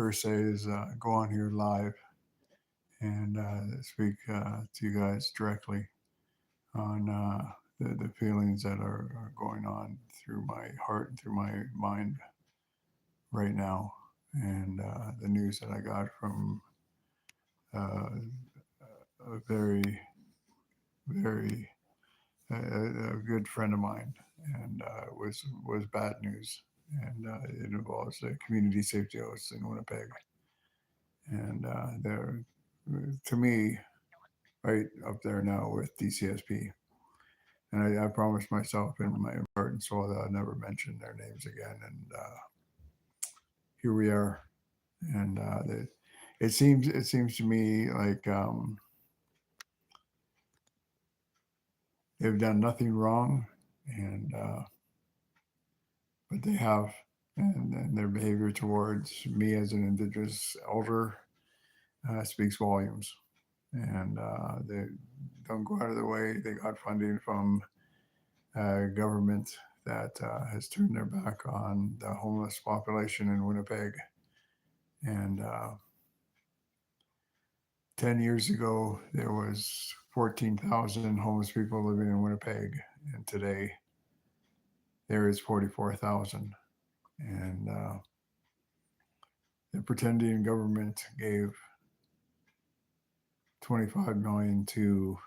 per se is go on here live and speak to you guys directly on the feelings that are going on through my heart and through my mind right now, and the news that I got from uh, a very a good friend of mine, and was bad news, and it involves the community safety hosts in Winnipeg, and they're to me right up there now with DCSP. And I promised myself in my heart and soul that I'd never mention their names again. And here we are. And it seems to me like they've done nothing wrong, and but they have, and their behavior towards me as an Indigenous elder speaks volumes. And they don't go out of their way. They got funding from government that has turned their back on the homeless population in Winnipeg. And 10 years ago, there was 14,000 homeless people living in Winnipeg, and today there is 44,000. And the pretending government gave 25 million to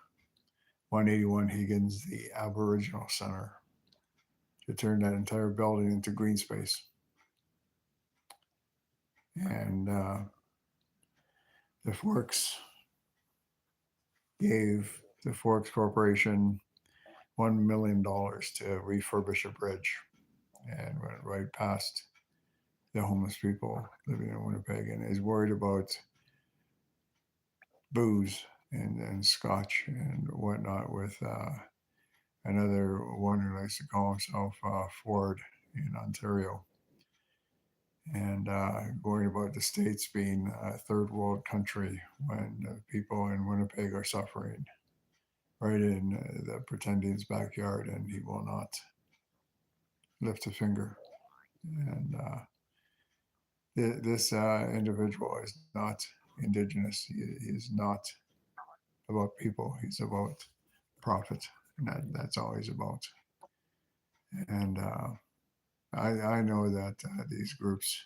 181 Higgins, the Aboriginal Center, to turn that entire building into green space. And the Forks gave the Forks Corporation $1 million to refurbish a bridge, and went right past the homeless people living in Winnipeg, and is worried about booze and scotch and whatnot with another one who likes to call himself Ford in Ontario, and worried about the states being a third world country when people in Winnipeg are suffering right in the pretending's backyard, and he will not lift a finger. And this individual is not Indigenous. He is not about people. He's about profit, and that's all he's about. And I know that these groups,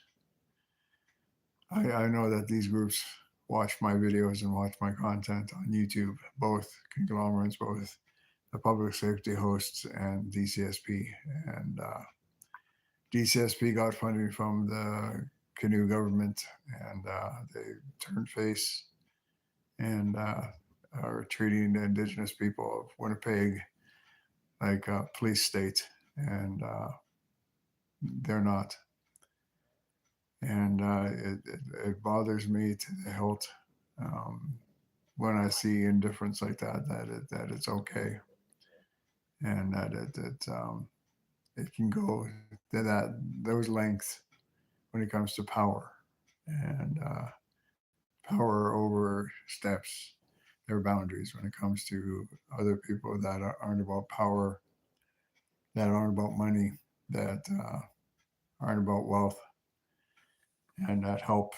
I know that these groups watch my videos and watch my content on YouTube, both conglomerates, both the public safety hosts and DCSP. And DCSP got funding from the Canoe government, and they turned face and are treating the Indigenous people of Winnipeg like a police state, and they're not. And it bothers me to the hilt um, when I see indifference like that. That it's okay, and that it can go to those lengths when it comes to power, and power oversteps their boundaries when it comes to other people that aren't about power, that aren't about money, that aren't about wealth, and that help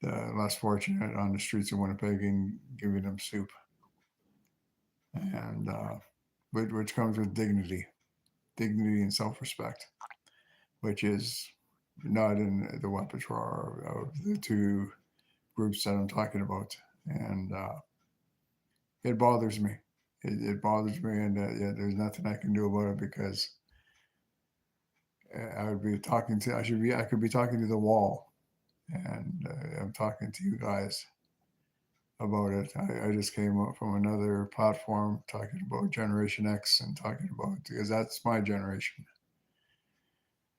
the less fortunate on the streets of Winnipeg and giving them soup, and which comes with dignity and self-respect, which is not in the repertoire of the two groups that I'm talking about. And it bothers me. It bothers me, and yeah, there's nothing I can do about it, because I would be talking to. I could be talking to the wall, and I'm talking to you guys about it. I just came up from another platform talking about Generation X, and talking about, because that's my generation.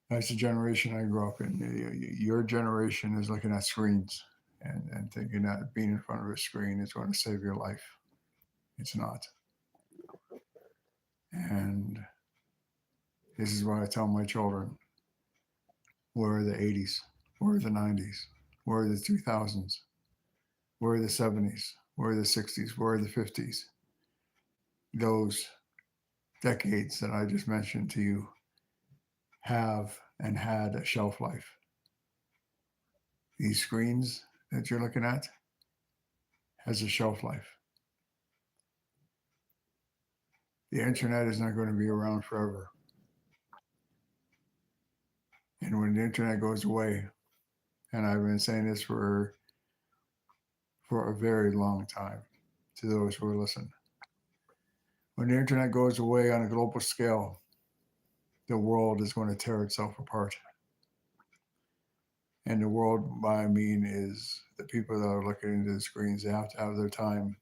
That's the generation I grew up in. Your generation is looking at screens, and thinking that being in front of a screen is going to save your life. It's not. And this is what I tell my children. Where are the 80s? Where are the 90s? Where are the 2000s? Where are the 70s? Where are the 60s? Where are the 50s? Those decades that I just mentioned to you have and had a shelf life. these screens that you're looking at has a shelf life. The internet is not going to be around forever. And when the internet goes away, and I've been saying this for a very long time to those who are listening, when the internet goes away on a global scale, the world is going to tear itself apart. And the world, by I mean, is the people that are looking into the screens. They have to have their time.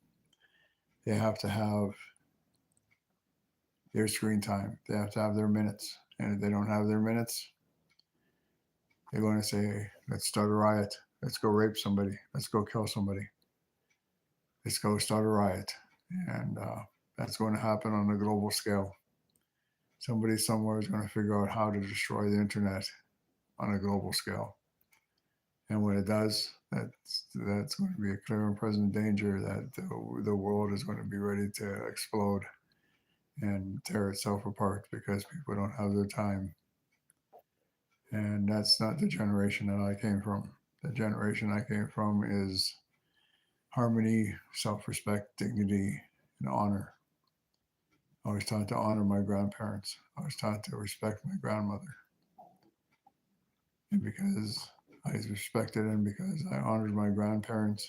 They have to have their screen time. They have to have their minutes. And if they don't have their minutes, they're going to say, let's start a riot. Let's go rape somebody. Let's go kill somebody. Let's go start a riot. And that's going to happen on a global scale. Somebody somewhere is going to figure out how to destroy the internet on a global scale. And when it does, that's going to be a clear and present danger that the world is going to be ready to explode and tear itself apart because people don't have their time. And that's not the generation that I came from. The generation I came from is harmony, self respect, dignity, and honor. I was taught to honor my grandparents. I was taught to respect my grandmother. And because I respected and because I honored my grandparents,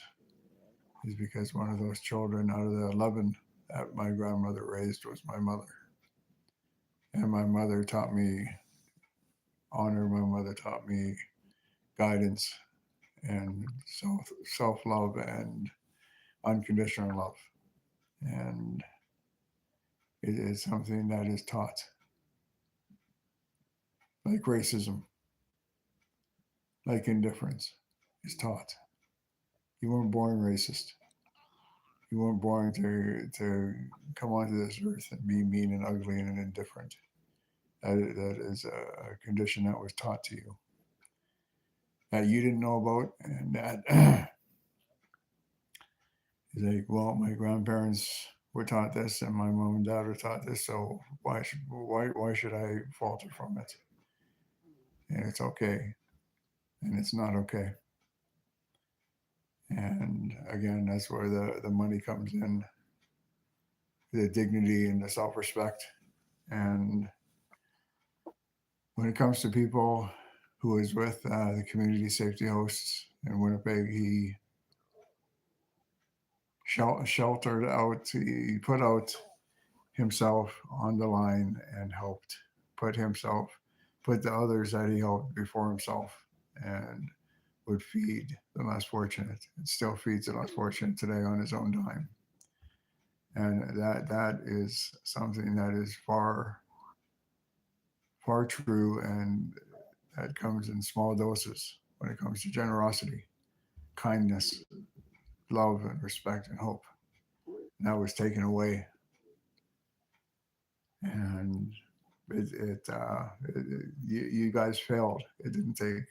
is because one of those children out of the 11 that my grandmother raised was my mother. And my mother taught me honor, my mother taught me guidance and self love and unconditional love. And it is something that is taught, like racism, like indifference, is taught. You weren't born racist. You weren't born to come onto this earth and be mean and ugly and indifferent. That is a condition that was taught to you that you didn't know about, and that is like, well, my grandparents were taught this, and my mom and dad were taught this, so why should I falter from it? And it's okay, and it's not okay. And again, that's where the money comes in, the dignity and the self respect. And when it comes to people who is with the community safety hosts in Winnipeg, he sheltered out, he put out himself on the line and helped put himself, put the others that he helped before himself, and would feed the less fortunate. It still feeds the less fortunate today on his own dime. And that is something that is far true, and that comes in small doses when it comes to generosity, kindness, love, and respect and hope. And that was taken away, and you guys failed. It didn't take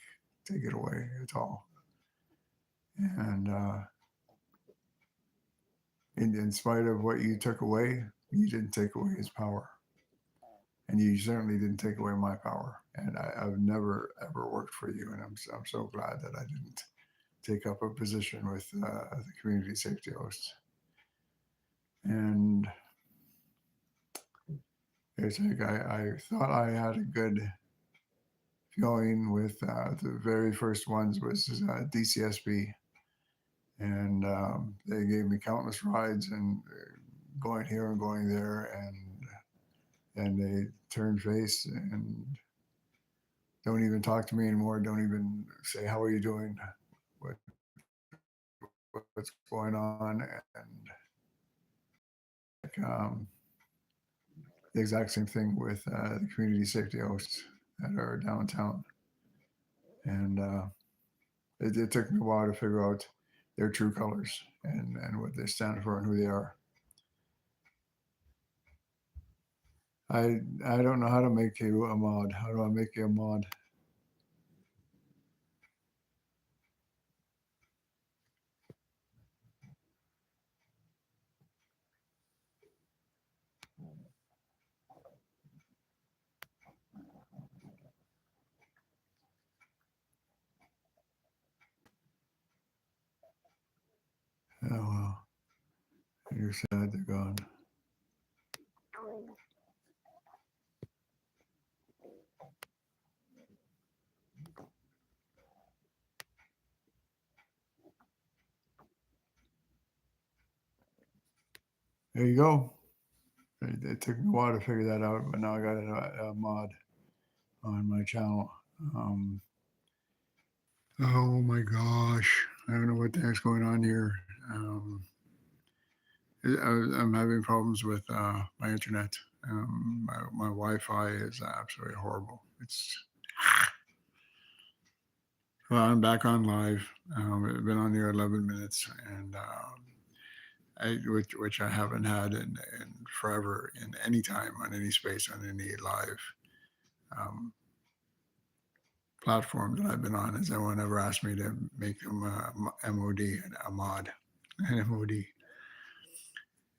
it away at all. And in spite of what you took away, you didn't take away his power, and you certainly didn't take away my power. And I've never ever worked for you, and I'm so glad that I didn't take up a position with the community safety hosts. And it's like I thought I had a good feeling with the very first ones was DCSB, and they gave me countless rides and going here and going there, and they turned face and don't even talk to me anymore. Don't even say how are you doing, what what's going on, and like the exact same thing with the community safety hosts that are downtown, and it took me a while to figure out their true colors and what they stand for and who they are. I don't know how to make you a mod. How do I make you a mod? You're sad they're gone. There you go. It took me a while to figure that out, but now I got a mod on my channel. Um, oh my gosh, I don't know what the heck's going on here. I'm having problems with my internet. My Wi-Fi is absolutely horrible. It's Well, I'm back on live. I've been on here 11 minutes, and which I haven't had in forever in any time on any space on any live um, platform that I've been on. Has anyone ever asked me to make them MOD, a mod, an MOD?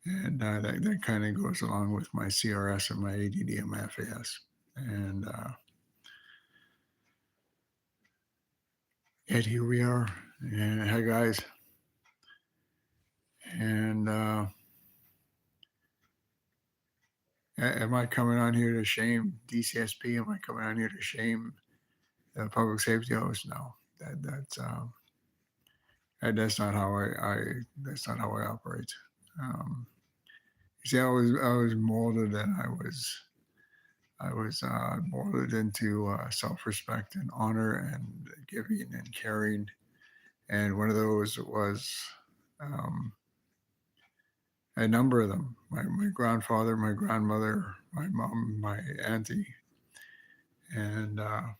And that kind of goes along with my CRS and my ADD and my FAS. And yet here we are. And hey guys, and am I coming on here to shame DCSP? Am I coming on here to shame the public safety host? No, that's not how I that's not how I operate. Um, you see, I was molded, and I was molded into self-respect and honor and giving and caring, and one of those was um, a number of them. My grandfather, my grandmother, my mom, my auntie, and I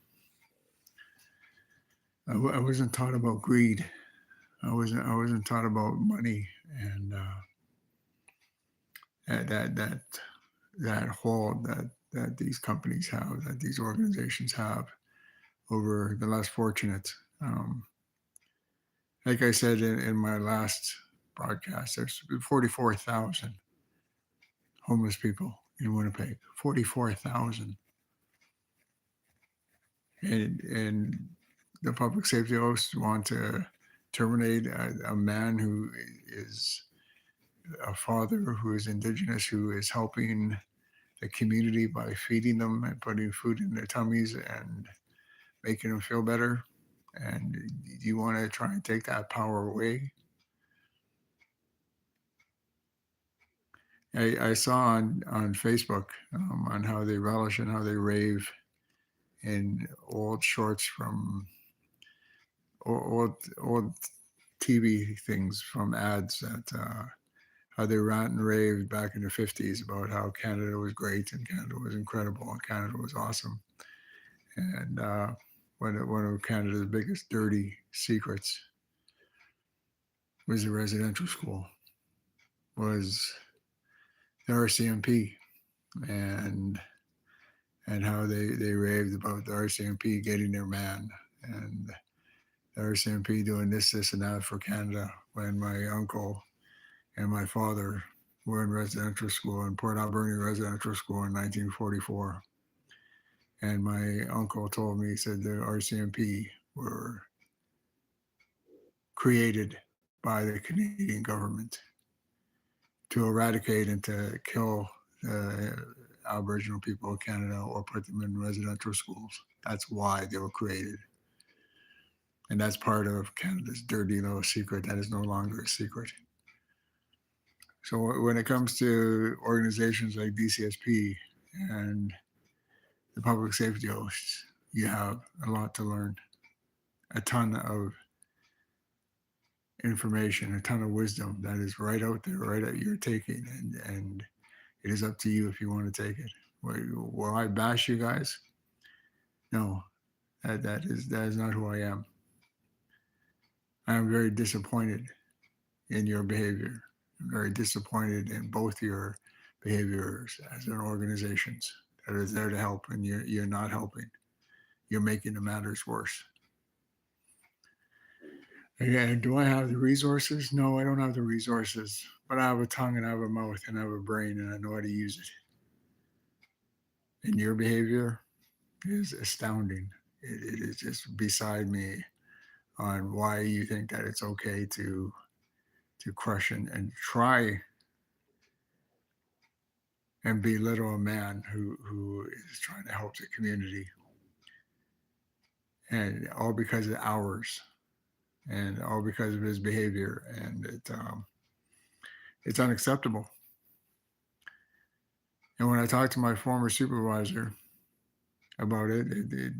wasn't taught about greed. I wasn't taught about money and that hold that these companies have, that these organizations have over the less fortunate. Um, like I said in my last broadcast, there's 44,000 homeless people in Winnipeg. 44,000, and the public safety hosts want to terminate a man who is a father who is indigenous, who is helping the community by feeding them and putting food in their tummies and making them feel better. And you want to try and take that power away. I saw on Facebook on how they relish and how they rave in old shorts from old TV things from ads that how they rant and raved back in the 50s about how Canada was great and Canada was incredible and Canada was awesome. And one of Canada's biggest dirty secrets was the residential school, was the RCMP, and how they raved about the RCMP getting their man, and the RCMP doing this, and that for Canada, when my uncle and my father were in residential school in Port Alberni Residential School in 1944. And my uncle told me, he said the RCMP were created by the Canadian government to eradicate and to kill the Aboriginal people of Canada or put them in residential schools. That's why they were created. And that's part of Canada's dirty little secret that is no longer a secret. So when it comes to organizations like DCSP and the public safety hosts, you have a lot to learn, a ton of information, a ton of wisdom that is right out there, right at your taking, and it is up to you if you want to take it. Will I bash you guys? No, that is not who I am. I am very disappointed in your behavior. I'm very disappointed in both your behaviors as an organizations that is there to help, and you're not helping. You're making the matters worse. Again, do I have the resources? No, I don't have the resources, but I have a tongue and I have a mouth and I have a brain and I know how to use it. And your behavior is astounding. It is just beside me on why you think that it's okay to crush and try. and belittle a man who is trying to help the community, and all because of hours, and all because of his behavior, and it's unacceptable. And when I talked to my former supervisor about it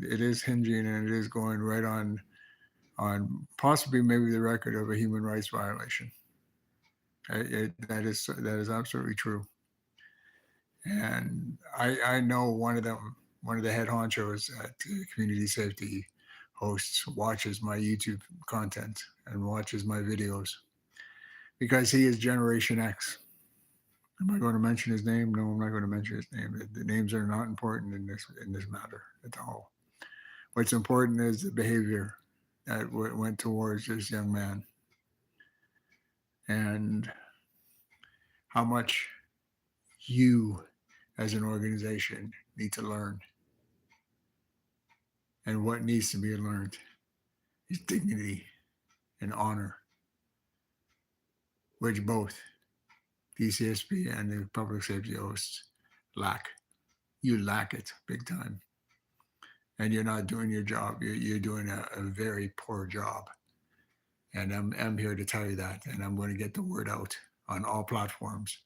is hinging and it is going right on possibly maybe the record of a human rights violation. That is absolutely true. And I know one of the head honchos at Community Safety hosts watches my YouTube content and watches my videos because he is Generation X. Am I going to mention his name? No, I'm not going to mention his name. The names are not important in this matter at all. What's important is the behavior that went towards this young man, and how much you as an organization need to learn, and what needs to be learned is dignity and honor, which both DCSP and the public safety hosts lack. You lack it big time, and you're not doing your job. You're doing a very poor job, and I'm here to tell you that, and I'm going to get the word out on all platforms: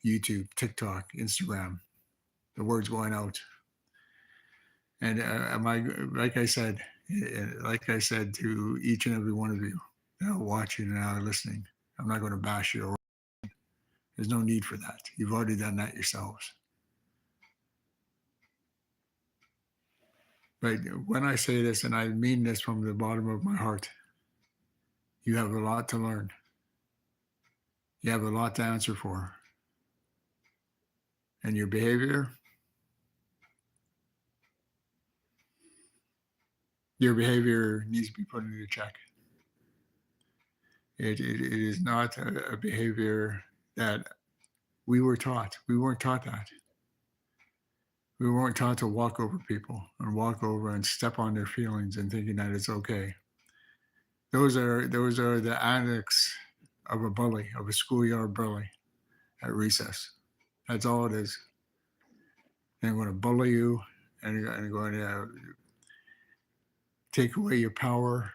YouTube, TikTok, Instagram. The word's going out, and like I said to each and every one of you that are watching and are listening, I'm not going to bash you. There's no need for that. You've already done that yourselves. But when I say this, and I mean this from the bottom of my heart, you have a lot to learn. You have a lot to answer for. And your behavior needs to be put into check. It is not a behavior that we were taught. We weren't taught that. We weren't taught to walk over people and walk over and step on their feelings and thinking that it's okay. Those are the antics of a bully, of a schoolyard bully at recess. That's all it is. They're going to bully you, and they're going to take away your power.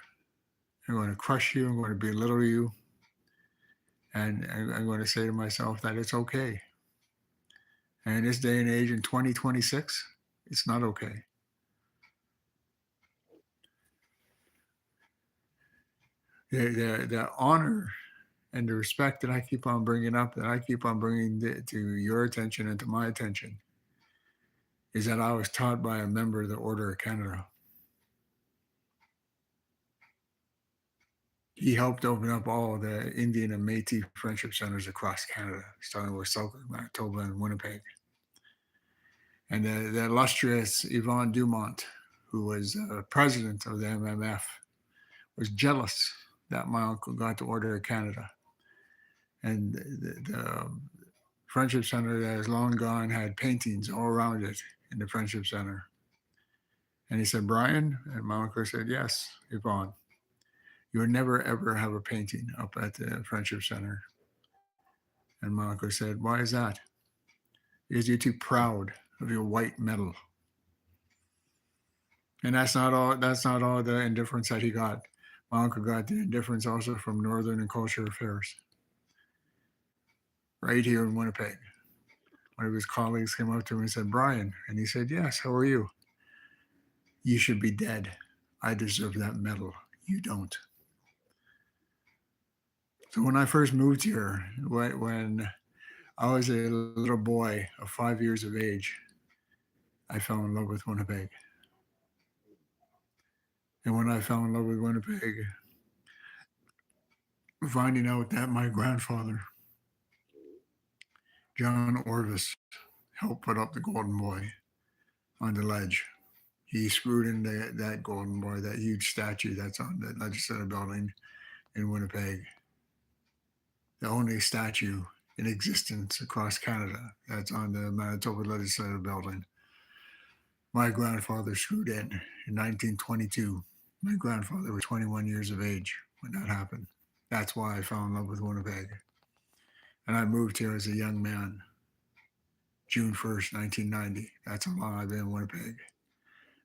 They're going to crush you. I'm going to belittle you. And I'm going to say to myself that it's okay. And in this day and age, in 2026, it's not okay. The honor and the respect that I keep on bringing up, that I keep on bringing to your attention and to my attention, is that I was taught by a member of the Order of Canada. He helped open up all the Indian and Métis friendship centers across Canada, starting with Selkirk, Manitoba, and Winnipeg. And the illustrious Yvon Dumont, who was president of the MMF, was jealous that my uncle got the Order of Canada. And the Friendship Center that is long gone had paintings all around it in the Friendship Center. And he said, Brian, and my uncle said, yes, Yvonne, you would never ever have a painting up at the Friendship Center. And my uncle said, why is that? Because you're too proud of your white medal. And that's not all the indifference that he got. My uncle got the indifference also from Northern and Culture Affairs. Right here in Winnipeg. One of his colleagues came up to him and said, Brian, and he said, yes, how are you? You should be dead. I deserve that medal. You don't. So when I first moved here, when I was a little boy of 5 years of age, I fell in love with Winnipeg. And when I fell in love with Winnipeg, finding out that my grandfather, John Orvis, helped put up the Golden Boy on the ledge. He screwed in that Golden Boy, that huge statue that's on the legislative building in Winnipeg. The only statue in existence across Canada that's on the Manitoba legislative building. My grandfather screwed in 1922. My grandfather was 21 years of age when that happened. That's why I fell in love with Winnipeg. And I moved here as a young man. June 1st, 1990. That's how long I've been in Winnipeg.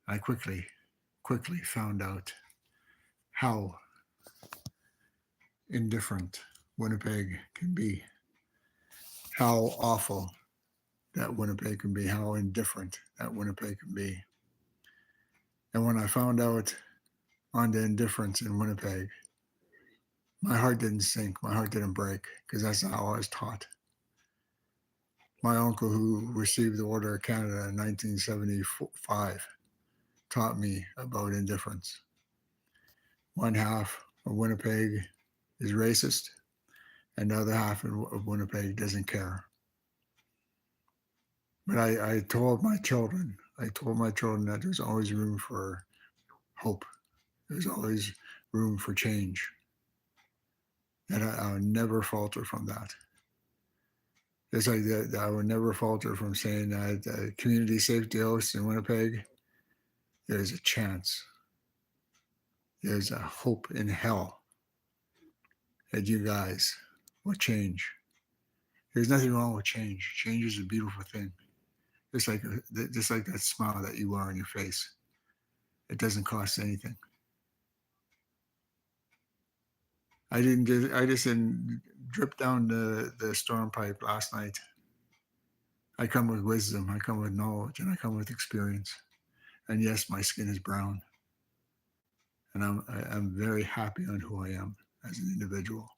I quickly found out how indifferent Winnipeg can be, how awful that Winnipeg can be, how indifferent that Winnipeg can be. And when I found out on the indifference in Winnipeg, my heart didn't sink, my heart didn't break, because that's not how I was taught. My uncle, who received the Order of Canada in 1975, taught me about indifference. One half of Winnipeg is racist, and the other half of Winnipeg doesn't care. But I told my children that there's always room for hope. There's always room for change. That I'll never falter from that. It's like that I would never falter from saying that community safety hosts in Winnipeg, there's a chance. There's a hope in hell that you guys will change. There's nothing wrong with change. Change is a beautiful thing. Just like that smile that you wear on your face. It doesn't cost anything. I just didn't drip down the storm pipe last night. I come with wisdom, I come with knowledge, and I come with experience. And yes, my skin is brown. And I'm very happy on who I am as an individual.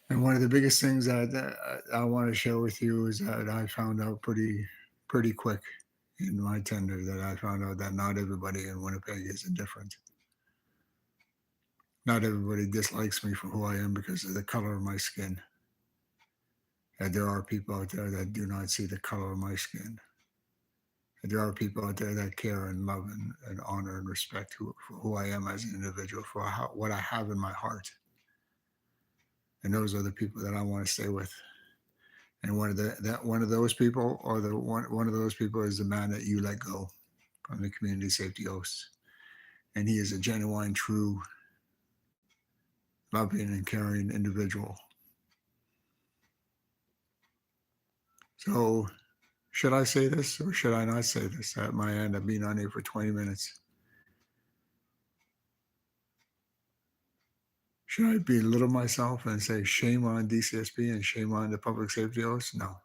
And one of the biggest things that I want to share with you is that I found out pretty quick in my tender that I found out that not everybody in Winnipeg is indifferent. Not everybody dislikes me for who I am because of the color of my skin. And there are people out there that do not see the color of my skin. And there are people out there that care and love and honor and respect for who I am as an individual, for what I have in my heart. And those are the people that I want to stay with. And one of those people, or one of those people, is the man that you let go from the community safety hosts. And he is a genuine, true, loving and caring individual. So, should I say this or should I not say this at my end? I've been on here for 20 minutes. Should I belittle myself and say shame on DCSP and shame on the public safety hosts? No,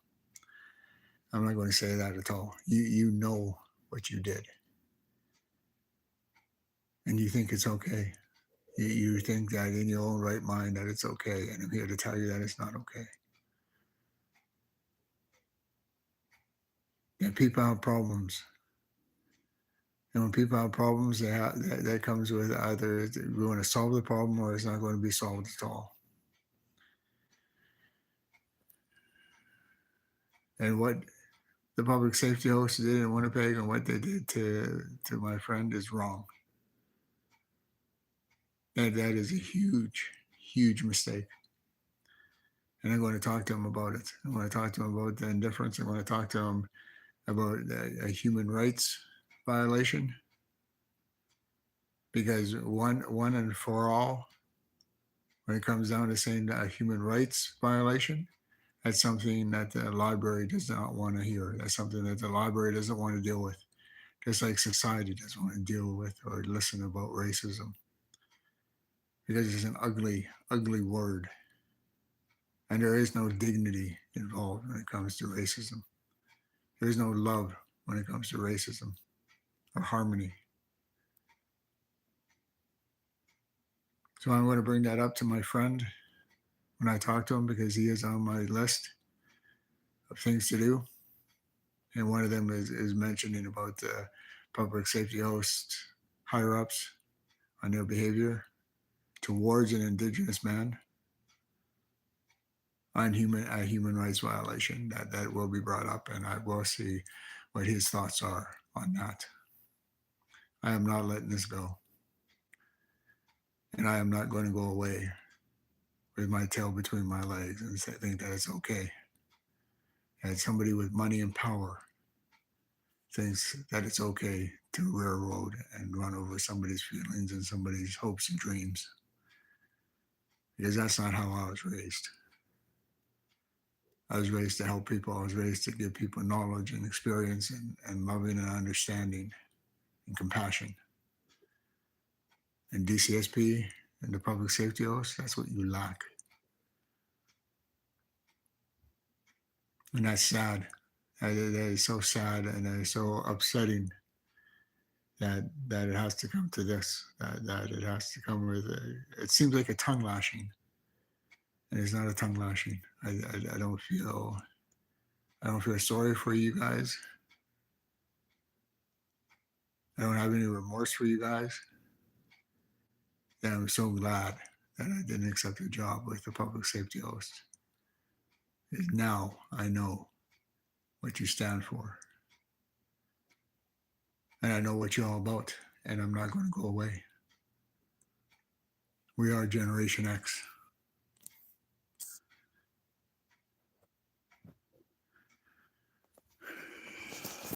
I'm not going to say that at all. You know what you did, and you think it's okay. You think that in your own right mind that it's okay, and I'm here to tell you that it's not okay. That people have problems, and when people have problems, that comes with either we want to solve the problem or it's not going to be solved at all. And what the public safety hosts did in Winnipeg and what they did to my friend is wrong. And that is a huge mistake. And I'm going to talk to him about it. I'm going to talk to him about the indifference. I'm going to talk to him about a human rights violation. Because one and for all, when it comes down to saying a human rights violation, that's something that the library does not want to hear. That's something that the library doesn't want to deal with. Just like society doesn't want to deal with or listen about racism. Because it's an ugly word. And there is no dignity involved when it comes to racism. There is no love when it comes to racism or harmony. So I'm going to bring that up to my friend when I talk to him because he is on my list of things to do. And one of them is mentioning about the public safety hosts, higher ups on their behavior towards an Indigenous man on a human rights violation. That will be brought up, and I will see what his thoughts are on that. I am not letting this go. And I am not going to go away with my tail between my legs and think that it's okay. That somebody with money and power thinks that it's okay to railroad and run over somebody's feelings and somebody's hopes and dreams. Because that's not how I was raised. I was raised to help people. I was raised to give people knowledge and experience and loving and understanding and compassion. And DCSP and the public safety host, that's what you lack. And that's sad. That is so sad and that is so upsetting that it has to come to this, that it has to come with it seems like a tongue lashing. And it's not a tongue lashing. I don't feel sorry for you guys. I don't have any remorse for you guys. And I'm so glad that I didn't accept a job with the public safety host. Now I know what you stand for. And I know what you're all about. And I'm not going to go away. We are Generation X.